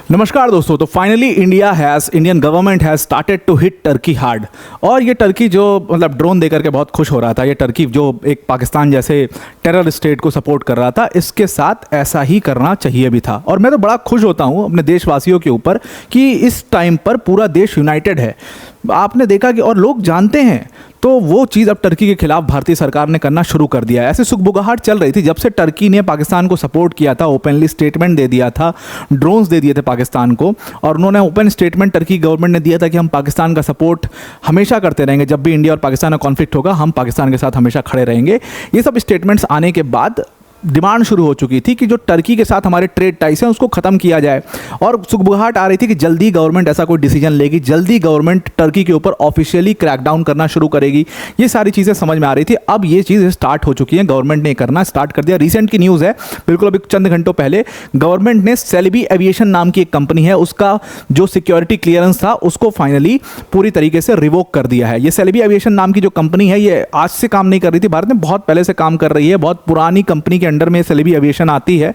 नमस्कार दोस्तों। तो finally Indian government has started to hit Turkey hard. और ये टर्की जो मतलब ड्रोन देकर के बहुत खुश हो रहा था, ये टर्की जो एक पाकिस्तान जैसे टेरर स्टेट को सपोर्ट कर रहा था, इसके साथ ऐसा ही करना चाहिए भी था। और मैं तो बड़ा खुश होता हूँ अपने देशवासियों के ऊपर कि इस टाइम पर पूरा देश यूनाइटेड है। आपने देखा कि और लोग जानते हैं, तो वो चीज़ अब टर्की के खिलाफ भारतीय सरकार ने करना शुरू कर दिया है। ऐसे सुगबुगाहट चल रही थी जब से टर्की ने पाकिस्तान को सपोर्ट किया था, ओपनली स्टेटमेंट दे दिया था, ड्रोन्स दे दिए थे पाकिस्तान को। और उन्होंने ओपन स्टेटमेंट टर्की गवर्नमेंट ने दिया था कि हम पाकिस्तान का सपोर्ट हमेशा करते रहेंगे, जब भी इंडिया और पाकिस्तान का कॉन्फ्लिक्ट होगा हम पाकिस्तान के साथ हमेशा खड़े रहेंगे। ये सब स्टेटमेंट्स आने के बाद डिमांड शुरू हो चुकी थी कि जो टर्की के साथ हमारे ट्रेड टाइस हैं उसको ख़त्म किया जाए। और सुगबुगाहट आ रही थी कि जल्दी गवर्नमेंट ऐसा कोई डिसीजन लेगी, जल्दी गवर्नमेंट टर्की के ऊपर ऑफिशियली क्रैकडाउन करना शुरू करेगी। ये सारी चीज़ें समझ में आ रही थी। अब ये चीज़ स्टार्ट हो चुकी है, गवर्नमेंट ने करना स्टार्ट कर दिया। रिसेंट की न्यूज़ है, बिल्कुल अभी चंद घंटों पहले गवर्नमेंट ने सेलेबी एविएशन नाम की एक कंपनी है, उसका जो सिक्योरिटी क्लियरेंस था उसको फाइनली पूरी तरीके से रिवोक कर दिया है। ये सेलेबी एविएशन नाम की जो कंपनी है, ये आज से काम नहीं कर रही थी, भारत में बहुत पहले से काम कर रही है। बहुत पुरानी कंपनी के अंडर में सेलेबी एविएशन आती है,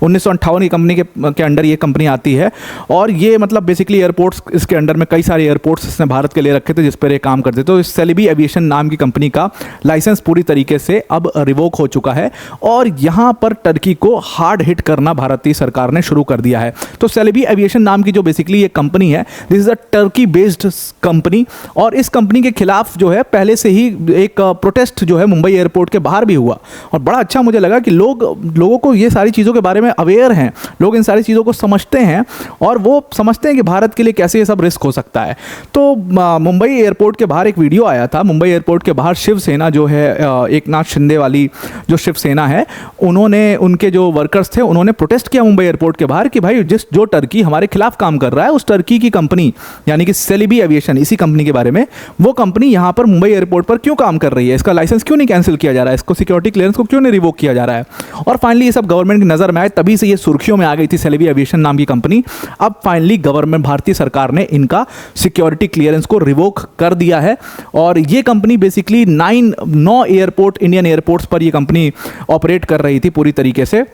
1958 की कंपनी के अंडर ये कंपनी आती है। और ये मतलब बेसिकली एयरपोर्ट्स, इसके अंडर में कई सारे एयरपोर्ट्स इसने भारत के लिए रखे थे जिस पर ये काम करते। तो इस सेलेबी एविएशन नाम की कंपनी का लाइसेंस पूरी तरीके से अब रिवोक हो चुका है और यहाँ पर टर्की को हार्ड हिट करना भारतीय सरकार ने शुरू कर दिया है। तो सेलेबी एविएशन नाम की जो बेसिकली ये कंपनी है, this is a Turkey based company. और इस कंपनी के खिलाफ जो है पहले से ही एक प्रोटेस्ट जो है मुंबई एयरपोर्ट के बाहर भी हुआ। और बड़ा अच्छा मुझे लगा कि लोगों को ये सारी चीज़ों के बारे में अवेयर हैं, लोग इन सारी चीज़ों को समझते हैं और वो समझते हैं कि भारत के लिए कैसे ये सब रिस्क हो सकता है। तो मुंबई एयरपोर्ट के बाहर एक वीडियो आया था। मुंबई एयरपोर्ट के बाहर शिवसेना जो है, एकनाथ शिंदे वाली जो शिवसेना है, उन्होंने, उनके जो वर्कर्स थे, उन्होंने प्रोटेस्ट किया मुंबई एयरपोर्ट के बाहर कि भाई जो टर्की हमारे खिलाफ काम कर रहा है, उस टर्की की कंपनी यानी कि सेलेबी एविएशन, इसी कंपनी के बारे में, वो कंपनी यहाँ पर मुंबई एयरपोर्ट पर क्यों काम कर रही है, इसका लाइसेंस क्यों नहीं कैंसिल किया जा रहा है, इसको सिक्योरिटी क्लियरेंस को क्यों नहीं रिवोक किया जा रहा है। और फाइनली ये सब गवर्नमेंट की नज़र में आए, तभी से ये सुर्खियों में आ गई थी सेलेबी एविएशन नाम की कंपनी। अब फाइनली गवर्नमेंट, भारतीय सरकार ने इनका सिक्योरिटी क्लियरेंस को रिवोक कर दिया है। और ये company basically 9 airport, Indian airports पर ये कंपनी ऑपरेट कर रही थी पूरी तरीके से।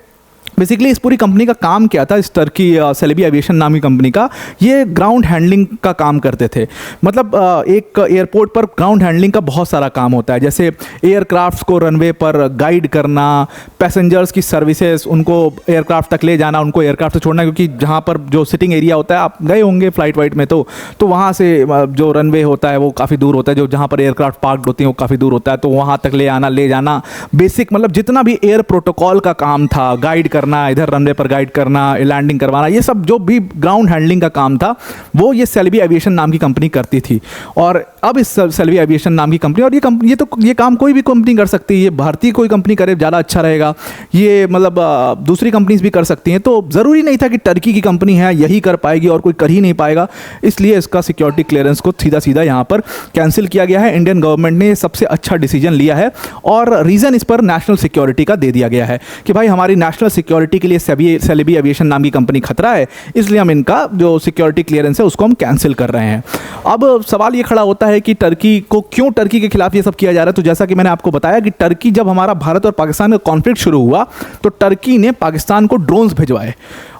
बेसिकली इस पूरी कंपनी का काम क्या था, इस टर्की सेलेबी एविएशन नाम की कंपनी का, ये ग्राउंड हैंडलिंग का काम करते थे। मतलब एक एयरपोर्ट पर ग्राउंड हैंडलिंग का बहुत सारा काम होता है, जैसे एयरक्राफ्ट्स को रनवे पर गाइड करना, पैसेंजर्स की सर्विसेज, उनको एयरक्राफ्ट तक ले जाना, उनको एयरक्राफ्ट से छोड़ना, क्योंकि जहाँ पर जो सिटिंग एरिया होता है, आप गए होंगे फ्लाइट वाइट में, तो वहाँ से जो रनवे होता है वो काफ़ी दूर होता है, जो जहाँ पर एयरक्राफ्ट पार्क होती हैं वो काफ़ी दूर होता है, तो वहाँ तक ले आना, ले जाना, बेसिक मतलब जितना भी एयर प्रोटोकॉल का काम था, गाइड करना, इधर रनवे पर गाइड करना, लैंडिंग करवाना, ये सब जो भी ग्राउंड हैंडलिंग का काम था वो ये सेलेबी एविएशन नाम की कंपनी करती थी। और अब इस सेलेबी एविएशन नाम की कंपनी, और ये कंपनी, ये काम कोई भी कंपनी कर सकती है, ये भारतीय कोई कंपनी करे ज़्यादा अच्छा रहेगा, ये मतलब दूसरी कंपनीज भी कर सकती हैं। तो ज़रूरी नहीं था कि टर्की की कंपनी है यही कर पाएगी और कोई कर ही नहीं पाएगा, इसलिए इसका सिक्योरिटी क्लियरेंस को सीधा सीधा यहाँ पर कैंसिल किया गया है। इंडियन गवर्नमेंट ने सबसे अच्छा डिसीजन लिया है और रीज़न इस पर नेशनल सिक्योरिटी का दे दिया गया है कि भाई हमारी नेशनल सिक्योरिटी के लिए सेलेबी एविएशन नाम की कंपनी खतरा है, इसलिए हम इनका जो सिक्योरिटी क्लियरेंस है उसको हम कैंसिल कर रहे हैं। अब सवाल ये खड़ा होता है कि टर्की को क्यों, टर्की के खिलाफ ये सब किया जा रहा है। तो जैसा कि मैंने आपको बताया कि टर्की, जब हमारा भारत और पाकिस्तान का कॉन्फ्लिक्ट शुरू हुआ तो टर्की ने पाकिस्तान को ड्रोन्स भिजवाए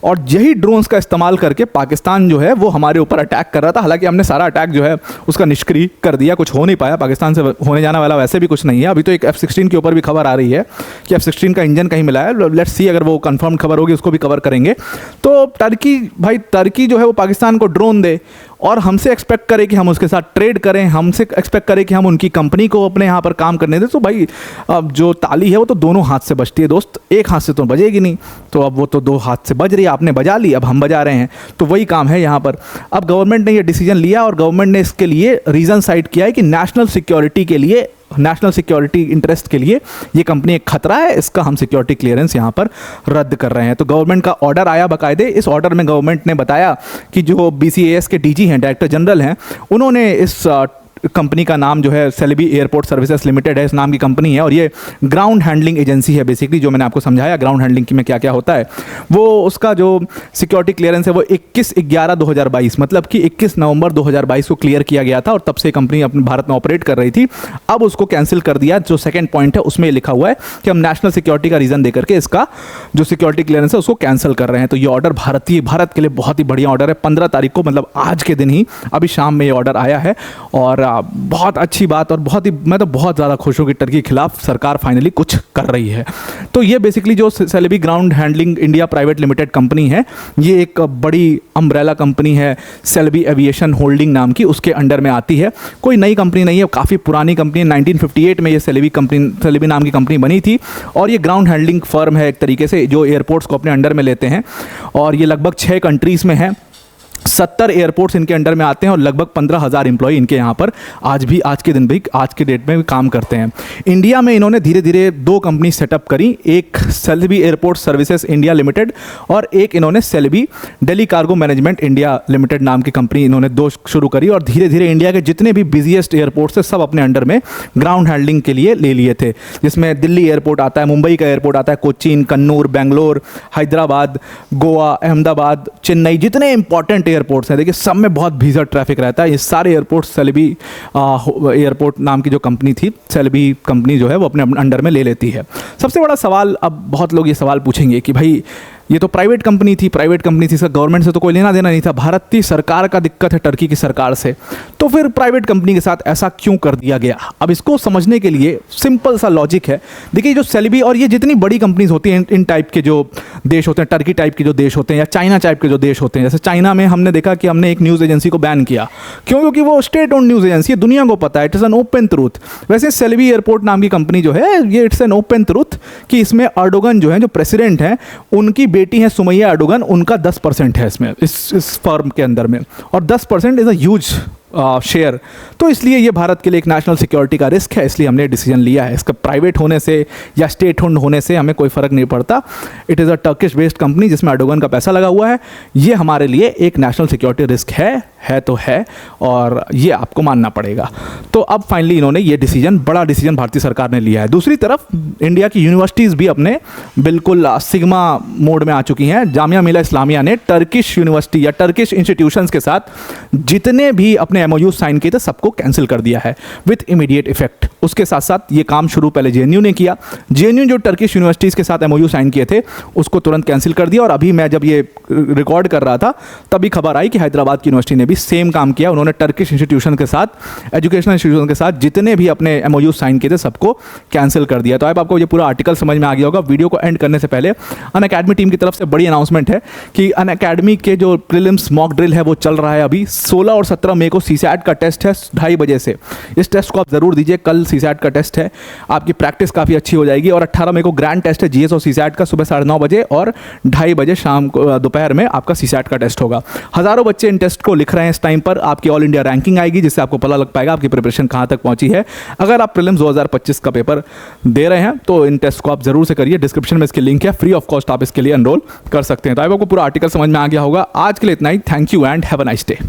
और यही ड्रोन्स का इस्तेमाल करके पाकिस्तान जो है वो हमारे ऊपर अटैक कर रहा था। हालांकि हमने सारा अटैक जो है उसका निष्क्रिय कर दिया, कुछ हो नहीं पाया, पाकिस्तान से होने जाने वाला वैसे भी कुछ नहीं है। अभी तो एक F-16 के ऊपर भी खबर आ रही है कि F-16 का इंजन कहीं मिला है, लेट्स सी, अगर वो कंफर्म खबर होगी उसको भी कवर करेंगे। तो टर्की जो है वो पाकिस्तान को ड्रोन दे और हमसे एक्सपेक्ट करे कि हम उसके साथ ट्रेड करें, हमसे एक्सपेक्ट करे कि हम उनकी कंपनी को अपने यहाँ पर काम करने दें। तो भाई अब जो ताली है वो तो दोनों हाथ से बजती है दोस्त, एक हाथ से तो बजेगी नहीं। तो अब वो तो दो हाथ से बज रही है, आपने बजा ली, अब हम बजा रहे हैं। तो वही काम है यहाँ पर। अब गवर्नमेंट ने ये डिसीजन लिया और गवर्नमेंट ने इसके लिए रीज़न साइड किया है कि नेशनल सिक्योरिटी के लिए, नेशनल सिक्योरिटी इंटरेस्ट के लिए ये कंपनी एक खतरा है, इसका हम सिक्योरिटी क्लियरेंस यहाँ पर रद्द कर रहे हैं। तो गवर्नमेंट का ऑर्डर आया बाकायदे। इस ऑर्डर में गवर्नमेंट ने बताया कि जो BCAS के DG हैं, डायरेक्टर जनरल हैं, उन्होंने कंपनी का नाम जो है सेलेबी एयरपोर्ट सर्विसेज लिमिटेड है, इस नाम की कंपनी है, और ये ग्राउंड हैंडलिंग एजेंसी है बेसिकली, जो मैंने आपको समझाया ग्राउंड हैंडलिंग की में क्या क्या होता है। वो उसका जो सिक्योरिटी क्लियरेंस है वो 21/11/2022 मतलब कि 21 नवंबर 2022 को क्लियर किया गया था, और तब से कंपनी अपने भारत में ऑपरेट कर रही थी। अब उसको कैंसिल कर दिया। जो सेकंड पॉइंट है उसमें लिखा हुआ है कि हम नेशनल सिक्योरिटी का रीजन देकर के इसका जो सिक्योरिटी क्लियरेंस है उसको कैंसिल कर रहे हैं। तो ये ऑर्डर भारत के लिए बहुत ही बढ़िया ऑर्डर है। 15 तारीख को मतलब आज के दिन ही अभी शाम में ये ऑर्डर आया है, और बहुत अच्छी बात, और बहुत ही मैं तो बहुत ज़्यादा खुश हूँ कि टर्की के खिलाफ सरकार फाइनली कुछ कर रही है। तो ये बेसिकली जो Celebi ground handling India private limited company है, ये एक बड़ी अम्ब्रेला कंपनी है सेलेबी एविएशन होल्डिंग नाम की, उसके अंडर में आती है। कोई नई कंपनी नहीं है, काफ़ी पुरानी कंपनी है। 1958 में ये सेलेबी नाम की कंपनी बनी थी, और ये ग्राउंड हैंडलिंग फर्म है एक तरीके से, जो एयरपोर्ट्स को अपने अंडर में लेते हैं, और ये लगभग 6 कंट्रीज़ में है। 70 एयरपोर्ट्स इनके अंडर में आते हैं, और लगभग 15,000 एम्प्लॉय इनके यहाँ पर आज के दिन भी आज के डेट में भी काम करते हैं। इंडिया में इन्होंने धीरे धीरे 2 कंपनी सेटअप करी, एक Celebi airport services India limited, और एक इन्होंने Celebi Delhi cargo management India limited नाम की कंपनी इन्होंने 2 शुरू करी, और धीरे धीरे इंडिया के जितने भी बिजिएस्ट एयरपोर्ट्स है सब अपने अंडर में ग्राउंड हैंडलिंग के लिए ले लिए थे, जिसमें दिल्ली एयरपोर्ट आता है, मुंबई का एयरपोर्ट आता है, कोचीन, कन्नूर, बेंगलोर, हैदराबाद, गोवा, अहमदाबाद, चेन्नई, जितने इंपॉर्टेंट एयरपोर्ट्स हैं, देखिए सब में बहुत भीड़ ट्रैफिक रहता है। ये सारे एयरपोर्ट्स सेलेबी एयरपोर्ट नाम की जो कंपनी थी, सेलेबी कंपनी जो है वो अपने अंडर में ले लेती है। सबसे बड़ा सवाल, अब बहुत लोग ये सवाल पूछेंगे कि भाई ये तो प्राइवेट कंपनी थी, इसका गवर्नमेंट से तो कोई लेना देना नहीं था, भारत की सरकार का दिक्कत है टर्की की सरकार से, तो फिर प्राइवेट कंपनी के साथ ऐसा क्यों कर दिया गया? अब इसको समझने के लिए सिंपल सा लॉजिक है। देखिए जो सेलेबी और ये जितनी बड़ी कंपनीज होती हैं, इन टाइप के जो देश होते हैं, टर्की टाइप के जो देश होते हैं, या चाइना टाइप के जो देश होते हैं, जैसे चाइना में हमने देखा कि हमने एक न्यूज़ एजेंसी को बैन किया, क्यों? क्योंकि वो स्टेट ओन्ड न्यूज़ एजेंसी है, दुनिया को पता है, it is an open truth. वैसे सेलेबी एयरपोर्ट नाम की कंपनी जो है, ये इट्स एन ओपन ट्रूथ कि इसमें अर्डोगन जो है, जो प्रेसिडेंट हैं, उनकी बेटी है सुमैया अर्डोगन, उनका 10% है इसमें, इस फर्म के अंदर में, और 10% इज़ अ ह्यूज शेयर। तो इसलिए ये भारत के लिए एक नेशनल सिक्योरिटी का रिस्क है, इसलिए हमने डिसीजन लिया है। इसका प्राइवेट होने से या स्टेट ओन्ड होने से हमें कोई फ़र्क नहीं पड़ता। It is a Turkish based company जिसमें अर्डोगन का पैसा लगा हुआ है। ये हमारे लिए एक नेशनल सिक्योरिटी रिस्क है तो है, और ये आपको मानना पड़ेगा। तो अब फाइनली इन्होंने ये डिसीजन, बड़ा डिसीजन भारतीय सरकार ने लिया है। दूसरी तरफ इंडिया की यूनिवर्सिटीज़ भी अपने बिल्कुल सिग्मा मोड में आ चुकी हैं। जामिया मिलिया इस्लामिया ने टर्किश यूनिवर्सिटी या टर्किश इंस्टीट्यूशंस के साथ जितने भी अपने एमओयू साइन किए थे सबको कैंसिल कर दिया है विथ इमीडिएट इफेक्ट। उसके साथ साथ ये काम शुरू पहले जेएनयू ने किया। जेएनयू जो टर्किश यूनिवर्सिटीज़ के साथ एमओयू साइन किए थे उसको तुरंत कैंसिल कर दिया, और अभी मैं जब ये रिकॉर्ड कर रहा था तभी खबर आई कि हैदराबाद की यूनिवर्सिटी ने भी सेम काम किया। उन्होंने टर्किश इंस्टीट्यूशन के साथ, एजुकेशनल इंस्टीट्यूशन के साथ जितने भी अपने एमओयू साइन किए थे सबको कैंसिल कर दिया। तो अब आपको ये पूरा आर्टिकल समझ में आ गया होगा। वीडियो को एंड करने से पहले अनअकैडमी टीम की तरफ से बड़ी अनाउंसमेंट है कि अनअकैडमी के जो प्रीलिम्स मॉक ड्रिल है वो चल रहा है अभी। 16 और 17 मई को सीसैट का टेस्ट है 2:30 बजे से। इस टेस्ट को आप ज़रूर दीजिए, कल सीसैट का टेस्ट है, आपकी प्रैक्टिस काफ़ी अच्छी हो जाएगी। और 18 मई को ग्रैंड टेस्ट है जीएस और सीसैट का, सुबह 9:30 बजे, और 2:30 बजे शाम को दोपहर में आपका सीसैट का टेस्ट होगा। हज़ारों बच्चे इन टेस्ट को लिख रहे हैं इस टाइम पर। आपकी ऑल इंडिया रैंकिंग आएगी जिससे आपको पता लग पाएगा आपकी प्रिपरेशन कहाँ तक पहुँची है। अगर आप प्रीलिम्स 2025 का पेपर दे रहे हैं तो इन टेस्ट को आप ज़रूर से करिए। डिस्क्रिप्शन में इसकी लिंक है, फ्री ऑफ कॉस्ट आप इसके लिए एनरोल कर सकते हैं। तो आपको पूरा आर्टिकल समझ में आ गया होगा। आज के लिए इतना ही। Thank you and have a nice day.